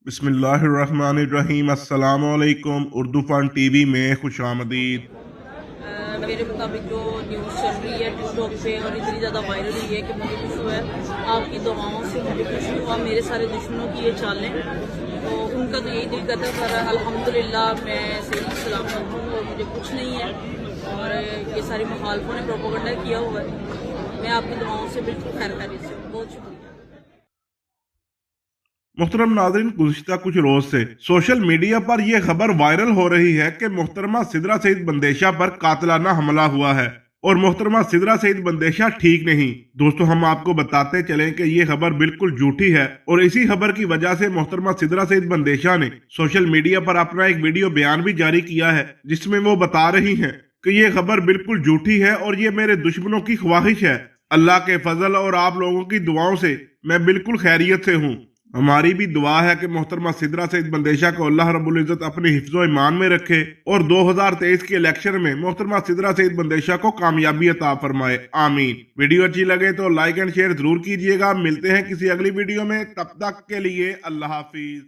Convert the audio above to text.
बिस्मिल्लाहिर्रहमानिर्रहीम। अस्सलाम वालेकुम। उर्दू फन टीवी में खुशामदीद। मेरे मुताबिक जो न्यूज़ चल रही है टिकटॉक पे और इतनी ज़्यादा वायरल हुई है कि मुझे खुश हुआ है। आपकी दुआओं से मुझे खुश हुआ। मेरे सारे दुश्मनों की ये चालें तो उनका तो यही दिल करता है, पर अल्हम्दुलिल्लाह मैं सही सलामत हूँ और मुझे कुछ नहीं है। और ये सारी मुखालफों ने प्रोपेगेंडा किया हुआ है। मैं आपकी दुआओं से बिल्कुल खैर खैरियत से हूँ। बहुत शुक्रिया। मुहतरम नाज़रीन, गुज़िश्ता कुछ रोज से सोशल मीडिया पर यह खबर वायरल हो रही है कि मोहतरमा सिदरा सईद बंदेशा पर कातिलाना हमला हुआ है और मोहतरमा सिदरा सईद बंदेशा ठीक नहीं। दोस्तों, हम आपको बताते चलें कि ये खबर बिल्कुल झूठी है और इसी खबर की वजह से मोहतरमा सिदरा सईद बंदेशा ने सोशल मीडिया पर अपना एक वीडियो बयान भी जारी किया है, जिसमें वो बता रही हैं कि ये खबर बिल्कुल झूठी है और ये मेरे दुश्मनों की ख्वाहिश है। अल्लाह के फजल और आप लोगों की दुआओं से मैं बिल्कुल खैरियत से हूँ। हमारी भी दुआ है कि मोहतरमा सिदरा सईद बंदेशा को अल्लाह रब्बुल इज्जत अपने हिफ्ज़ो ईमान में रखे और 2023 के इलेक्शन में मोहतरमा सिदरा सईद बंदेशा को कामयाबी अता फरमाए। आमीन। वीडियो अच्छी लगे तो लाइक एंड शेयर जरूर कीजिएगा। मिलते हैं किसी अगली वीडियो में, तब तक के लिए अल्लाह हाफिज।